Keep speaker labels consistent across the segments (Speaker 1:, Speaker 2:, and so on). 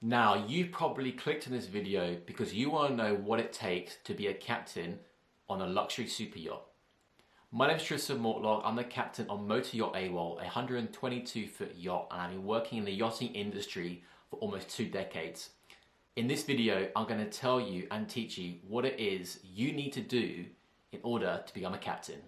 Speaker 1: Now, you probably clicked on this video because you want to know what it takes to be a captain on a luxury super yacht. My name is Tristan. I'm the captain on Motor Yacht AWOL, a 122-foot yacht, and I've been working in the yachting industry for almost 2 decades. In this video, I'm going to tell you and teach you what it is you need to do in order to become a captain.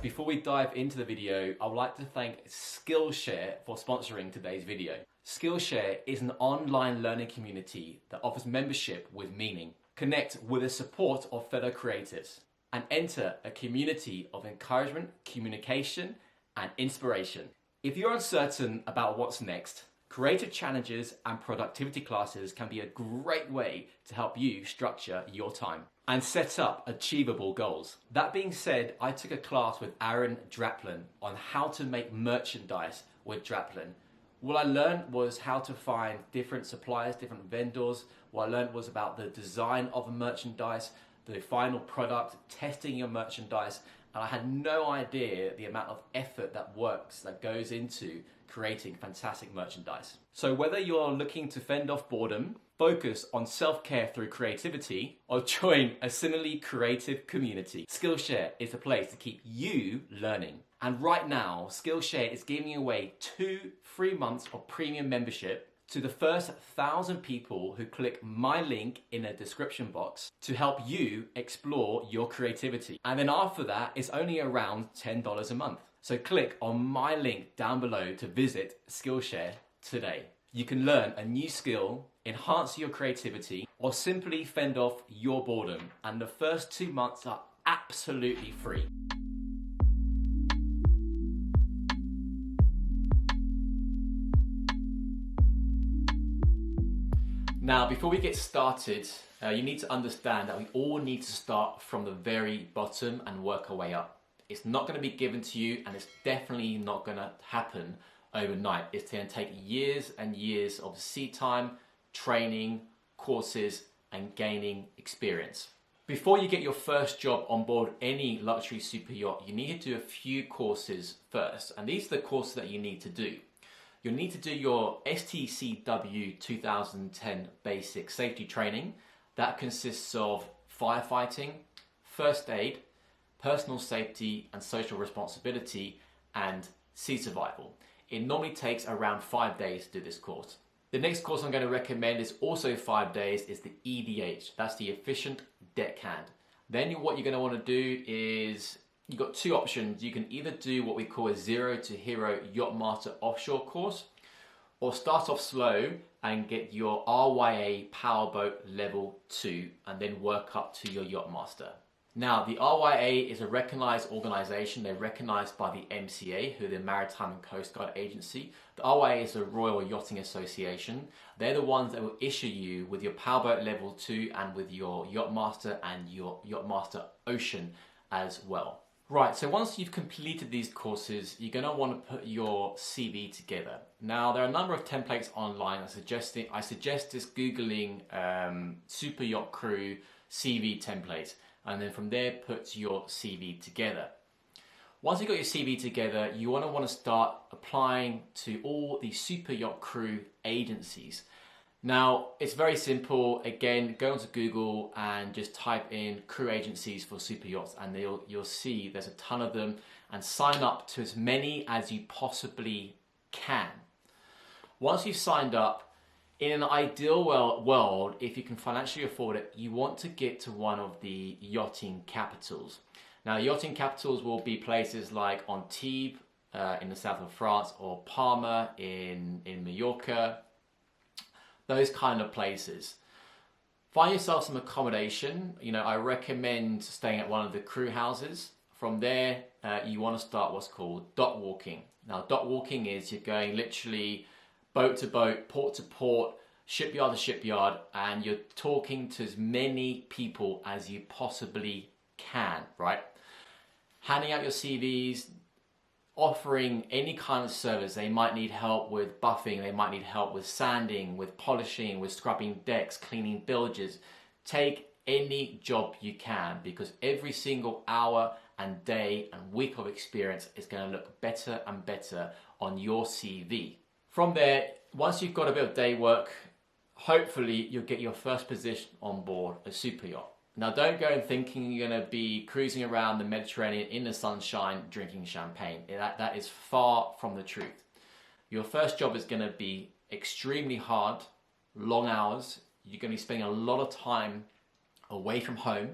Speaker 1: Before we dive into the video, I would like to thank Skillshare for sponsoring today's video. Skillshare is an online learning community that offers membership with meaning. Connect with the support of fellow creators and enter a community of encouragement, communication, and inspiration. If you're uncertain about what's next, creative challenges and productivity classes can be a great way to help you structure your time and set up achievable goals. That being said, I took a class with Aaron Draplin on how to make merchandise with Draplin. What I learned was how to find different suppliers, different vendors. What I learned was about the design of a merchandise, the final product, testing your merchandise, and I had no idea the amount of effort that goes into creating fantastic merchandise. So whether you're looking to fend off boredom, focus on self-care through creativity, or join a similarly creative community, Skillshare is the place to keep you learning. And right now, Skillshare is giving away 2 free months of premium membership to the first 1,000 people who click my link in the description box to help you explore your creativity. And then after that, it's only around $10 a month. So click on my link down below to visit Skillshare today. You can learn a new skill, enhance your creativity, or simply fend off your boredom. And the first 2 months are absolutely free. Now, before we get started, you need to understand that we all need to start from the very bottom and work our way up. It's not going to be given to you, and it's definitely not going to happen overnight. It's going to take years and years of sea time, training, courses, and gaining experience. Before you get your first job on board any luxury super yacht, you need to do a few courses first, and these are the courses that you need to do. You'll need to do your STCW 2010 basic safety training. That consists of firefighting, first aid, personal safety and social responsibility, and sea survival. It normally takes around 5 days to do this course. The next course I'm going to recommend is also 5 days, is the ECDIS. That's the Efficient Deckhand. Then what you're going to want to do is, you've got 2 options. You can either do what we call a 0 to Hero YachtMaster Offshore course, or start off slow and get your RYA Powerboat Level 2 and then work up to your Yachtmaster. Now, the RYA is a recognized organization. They're recognized by the MCA, who are the Maritime and Coastguard Agency. The RYA is the Royal Yachting Association. They're the ones that will issue you with your Powerboat Level 2 and with your Yachtmaster and your Yachtmaster Ocean as well. Right, so once you've completed these courses, you're going to want to put your CV together. Now, there are a number of templates online. I suggest just Googling super yacht crew CV templates, and then from there, put your CV together. Once you've got your CV together, you want to start applying to all the super yacht crew agencies. Now, it's very simple. Again, go onto Google and just type in crew agencies for super yachts, and you'll see there's a ton of them, and sign up to as many as you possibly can. Once you've signed up, in an ideal world, if you can financially afford it, you want to get to one of the yachting capitals. Now, yachting capitals will be places like Antibes in the south of France, or Palma in Mallorca, those kind of places. Find yourself some accommodation. I recommend staying at one of the crew houses. From there, you want to start what's called dock walking. Now, dock walking is you're going literally boat to boat, port to port, shipyard to shipyard, and you're talking to as many people as you possibly can, right? Handing out your CVs, offering any kind of service. They might need help with buffing, they might need help with sanding, with polishing, with scrubbing decks, cleaning bilges. Take any job you can, because every single hour and day and week of experience is going to look better and better on your CV. From there, once you've got a bit of day work, hopefully you'll get your first position on board a super yacht. Now, don't go in thinking you're going to be cruising around the Mediterranean in the sunshine drinking champagne. That is far from the truth. Your first job is going to be extremely hard, long hours. You're going to be spending a lot of time away from home.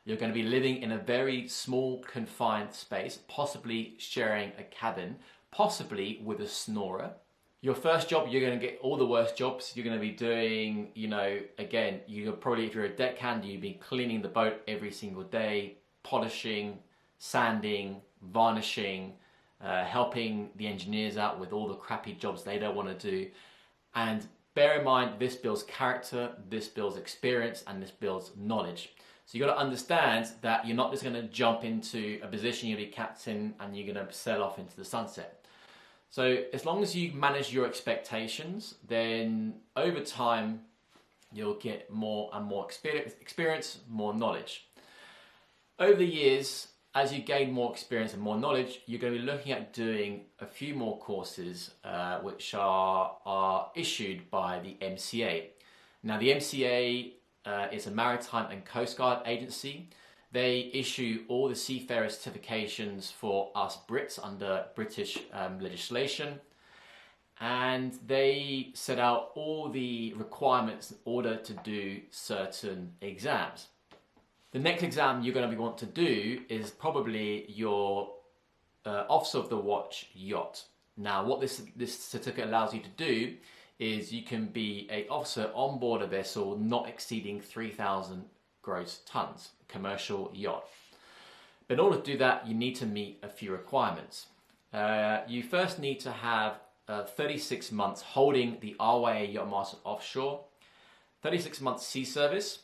Speaker 1: You're going to be living in a very small, confined space, possibly sharing a cabin, possibly with a snorer. Your first job, you're going to get all the worst jobs. You're going to be doing, again, you're probably, if you're a deckhand, you'll be cleaning the boat every single day, polishing, sanding, varnishing, helping the engineers out with all the crappy jobs they don't want to do. And bear in mind, this builds character, this builds experience, and this builds knowledge. So you've got to understand that you're not just going to jump into a position, you'll be captain, and you're going to sail off into the sunset. So as long as you manage your expectations, then over time, you'll get more and more experience, more knowledge. Over the years, as you gain more experience and more knowledge, you're going to be looking at doing a few more courses which are issued by the MCA. Now, the MCA is a Maritime and Coastguard Agency. They issue all the seafarer certifications for us Brits under British legislation, and they set out all the requirements in order to do certain exams. The next exam you're going to want to do is probably your Officer of the Watch yacht. Now, what this certificate allows you to do is you can be an officer on board a vessel not exceeding 3,000 gross tons, commercial yacht. But in order to do that, you need to meet a few requirements. You first need to have 36 months holding the RYA YachtMaster Offshore, 36 months sea service.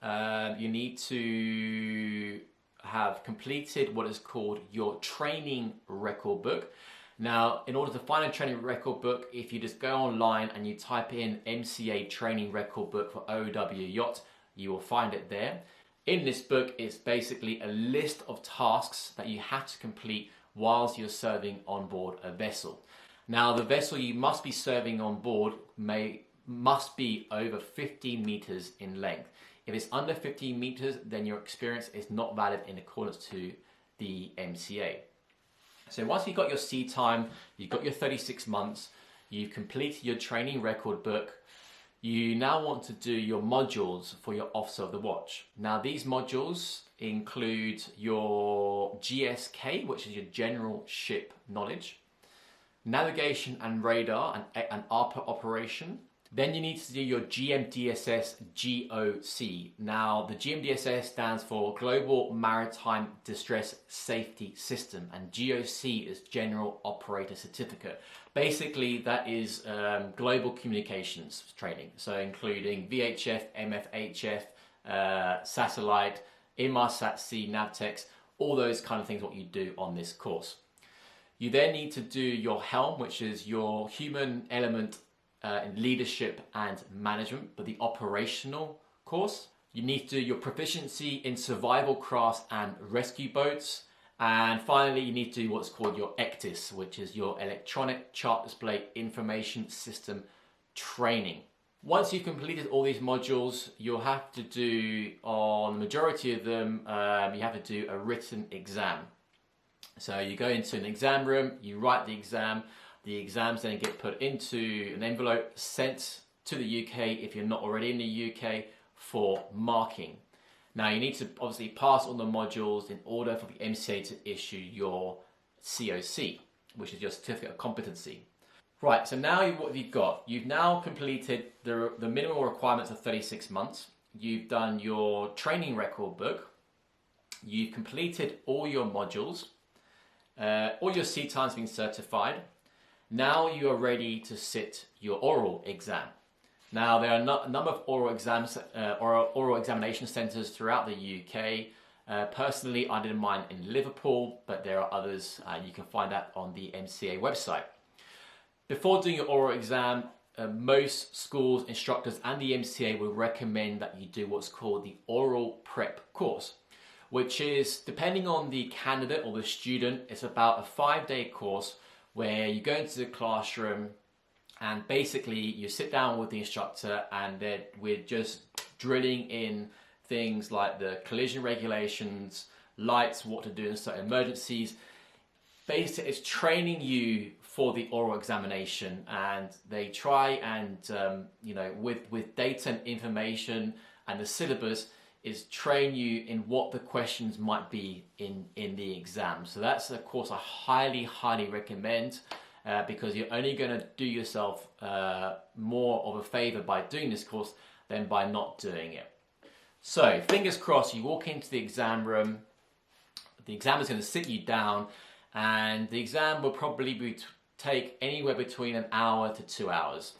Speaker 1: You need to have completed what is called your training record book. Now, in order to find a training record book, if you just go online and you type in MCA training record book for OW Yacht, you will find it there. In this book, it's basically a list of tasks that you have to complete whilst you're serving on board a vessel. Now, the vessel you must be serving on board must be over 15 meters in length. If it's under 15 meters, then your experience is not valid in accordance to the MCA. So once you've got your sea time, you've got your 36 months, you've completed your training record book, you now want to do your modules for your Officer of the Watch. Now, these modules include your GSK, which is your general ship knowledge, navigation and radar and ARPA operation. Then you need to do your GMDSS GOC. Now, the GMDSS stands for Global Maritime Distress Safety System, and GOC is General Operator Certificate. Basically, that is global communications training, so including VHF, MFHF, satellite, Inmarsat-C, Navtex, all those kind of things what you do on this course. You then need to do your HELM, which is your human element in leadership and management, but the operational course. You need to do your proficiency in survival crafts and rescue boats. And finally, you need to do what's called your ECDIS, which is your Electronic Chart Display Information System training. Once you've completed all these modules, you'll have to do, on the majority of them, you have to do a written exam. So you go into an exam room, you write the exams then get put into an envelope sent to the UK if you're not already in the UK for marking. Now, you need to obviously pass all the modules in order for the MCA to issue your COC, which is your Certificate of Competency. Right, so now what have you got? You've now completed the minimum requirements of 36 months. You've done your training record book. You've completed all your modules. All your sea time's been certified. Now you are ready to sit your oral exam. Now, there are a number of oral exams, oral examination centres throughout the UK. Personally, I did mine in Liverpool, but there are others. You can find that on the MCA website. Before doing your oral exam, most schools, instructors and the MCA will recommend that you do what's called the oral prep course, which is, depending on the candidate or the student, it's about a 5-day course where you go into the classroom and basically you sit down with the instructor and then we're just drilling in things like the collision regulations, lights, what to do in certain emergencies. Basically, it's training you for the oral examination, and they try and, with data and information and the syllabus, is train you in what the questions might be in the exam. So that's a course I highly recommend because you're only going to do yourself more of a favor by doing this course than by not doing it. So fingers crossed, you walk into the exam room, the examiner's going to sit you down, and the exam will probably take anywhere between an hour to 2 hours.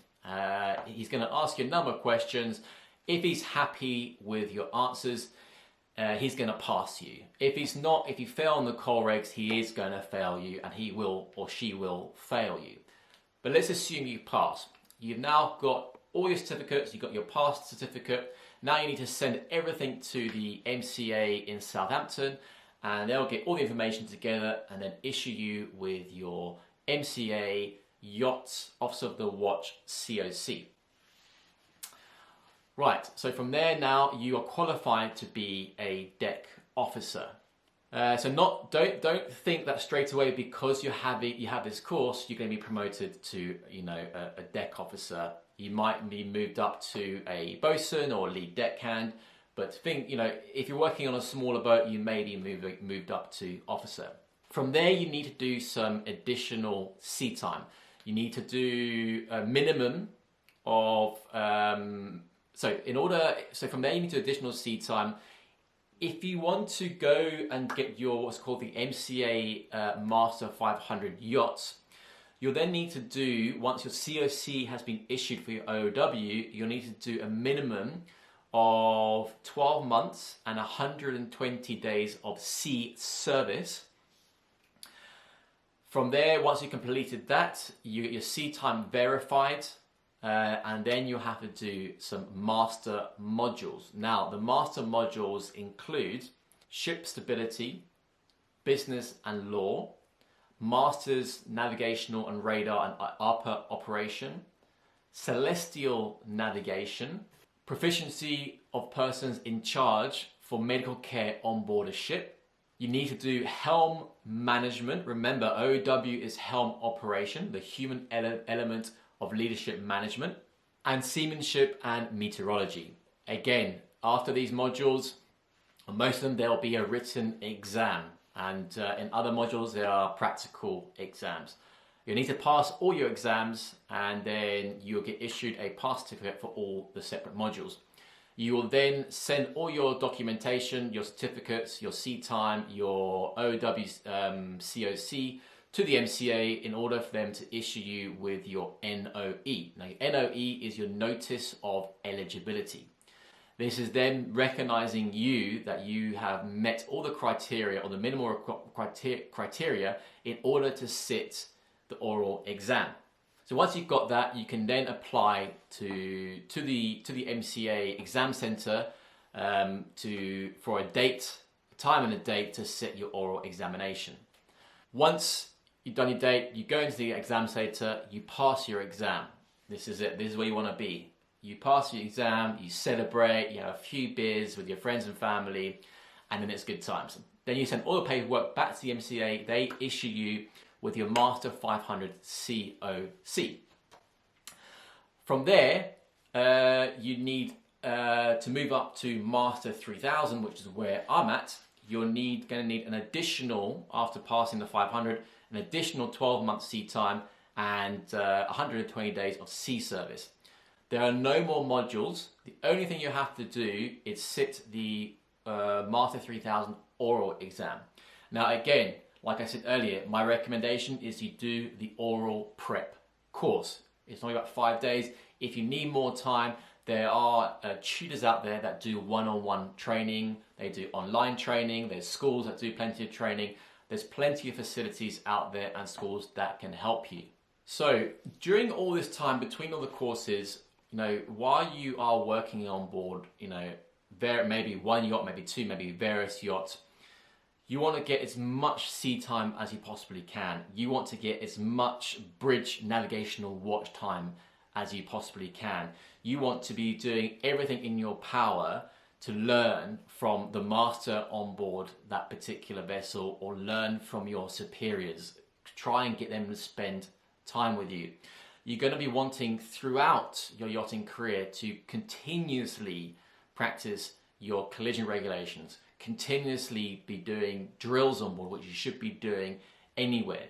Speaker 1: He's going to ask you a number of questions. If he's happy with your answers, he's going to pass you. If he's not, if you fail on the core regs, he is going to fail you, and he will or she will fail you. But let's assume you pass. You've now got all your certificates, you've got your pass certificate. Now you need to send everything to the MCA in Southampton, and they'll get all the information together and then issue you with your MCA Yachts Officer of the Watch COC. Right, so from there now you are qualified to be a deck officer. Don't think that straight away because you have this course you're going to be promoted to a deck officer. You might be moved up to a bosun or lead deckhand, but if you're working on a smaller boat, you may be moved up to officer. From there, you need to do some additional sea time. You need to do a minimum of so from there you need to do additional sea time. If you want to go and get your what's called the MCA Master 500 Yachts, you'll then need to do, once your COC has been issued for your OOW, you'll need to do a minimum of 12 months and 120 days of sea service. From there, once you've completed that, you get your sea time verified, and then you have to do some master modules. Now, the master modules include ship stability, business and law, master's navigational and radar and ARPA operation, celestial navigation, proficiency of persons in charge for medical care on board a ship. You need to do helm management. Remember, OOW is helm operation, the human element of leadership management, and seamanship and meteorology. Again, after these modules, most of them, there'll be a written exam, and in other modules, there are practical exams. You need to pass all your exams, and then you'll get issued a pass certificate for all the separate modules. You will then send all your documentation, your certificates, your sea time, your OOW COC to the MCA in order for them to issue you with your NOE. Now, your NOE is your Notice of Eligibility. This is them recognizing you that you have met all the criteria or the minimal criteria in order to sit the oral exam. So once you've got that, you can then apply to the MCA exam center for a time and a date to sit your oral examination. Once you've done your date, you go into the exam center, you pass your exam. This is it. This is where you want to be. You pass your exam, you celebrate, you have a few beers with your friends and family, and then it's good times. Then you send all the paperwork back to the MCA. They issue you with your Master 500 COC. From there, you need to move up to Master 3000, which is where I'm at. You're going to need an additional, after passing the 500, an additional 12-month sea time and 120 days of sea service. There are no more modules. The only thing you have to do is sit the Master 3000 oral exam. Now again, like I said earlier, my recommendation is you do the oral prep course. It's only about 5 days. If you need more time, There are tutors out there that do one-on-one training, they do online training, there's schools that do plenty of training, there's plenty of facilities out there and schools that can help you. So during all this time between all the courses, while you are working on board, maybe one yacht, maybe two, maybe various yachts, you want to get as much sea time as you possibly can. You want to get as much bridge navigational watch time as you possibly can. You want to be doing everything in your power to learn from the master on board that particular vessel, or learn from your superiors. Try and get them to spend time with you. You're going to be wanting throughout your yachting career to continuously practice your collision regulations, continuously be doing drills on board, which you should be doing anywhere,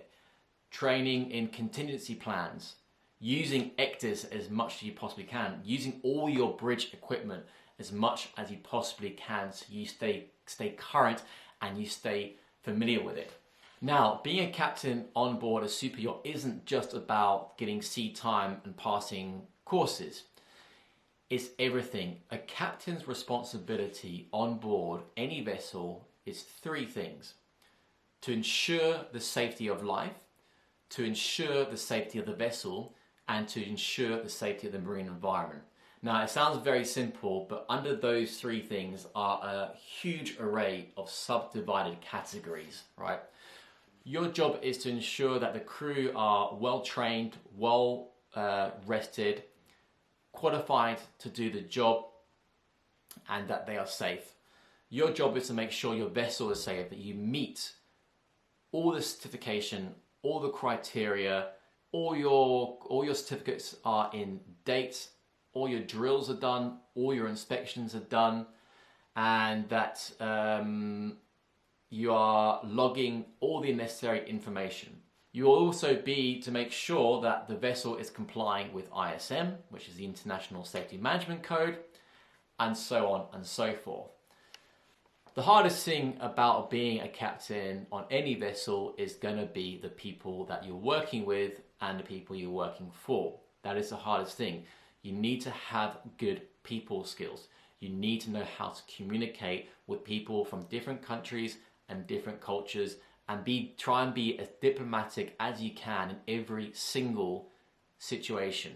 Speaker 1: training in contingency plans, using ECDIS as much as you possibly can, using all your bridge equipment as much as you possibly can, so you stay current and you stay familiar with it. Now, being a captain on board a super yacht isn't just about getting sea time and passing courses. It's everything. A captain's responsibility on board any vessel is three things: to ensure the safety of life, to ensure the safety of the vessel, and to ensure the safety of the marine environment. Now, it sounds very simple, but under those three things are a huge array of subdivided categories, right? Your job is to ensure that the crew are well trained, well rested, qualified to do the job, and that they are safe. Your job is to make sure your vessel is safe, that you meet all the certification, all the criteria, all your certificates are in date, all your drills are done, all your inspections are done, and that you are logging all the necessary information. You will also be to make sure that the vessel is complying with ISM, which is the International Safety Management Code, and so on and so forth. The hardest thing about being a captain on any vessel is going to be the people that you're working with and the people you're working for. That is the hardest thing. You need to have good people skills. You need to know how to communicate with people from different countries and different cultures, and try and be as diplomatic as you can in every single situation.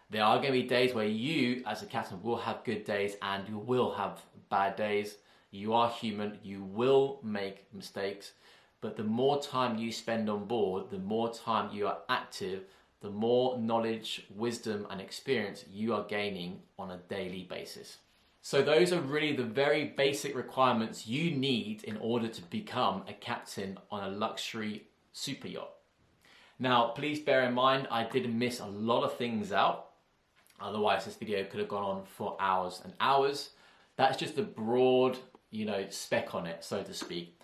Speaker 1: There are going to be days where you, as a captain, will have good days and you will have bad days. You are human, you will make mistakes, but the more time you spend on board, the more time you are active, the more knowledge, wisdom and experience you are gaining on a daily basis. So those are really the very basic requirements you need in order to become a captain on a luxury super yacht. Now, please bear in mind, I did miss a lot of things out. Otherwise, this video could have gone on for hours and hours. That's just the broad, spec on it, so to speak.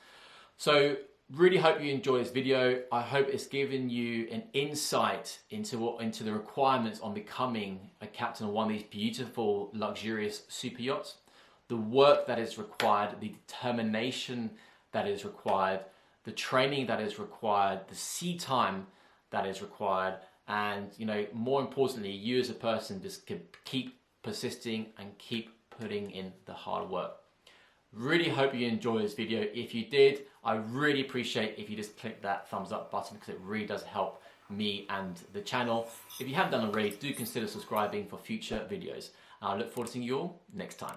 Speaker 1: So really hope you enjoy this video. I hope it's given you an insight into the requirements on becoming a captain on one of these beautiful, luxurious super yachts. The work that is required, the determination that is required, the training that is required, the sea time that is required, and more importantly, you as a person just keep persisting and keep putting in the hard work. Really hope you enjoyed this video. If you did, I really appreciate if you just click that thumbs up button, because it really does help me and the channel. If you haven't done already, do consider subscribing for future videos. I look forward to seeing you all next time.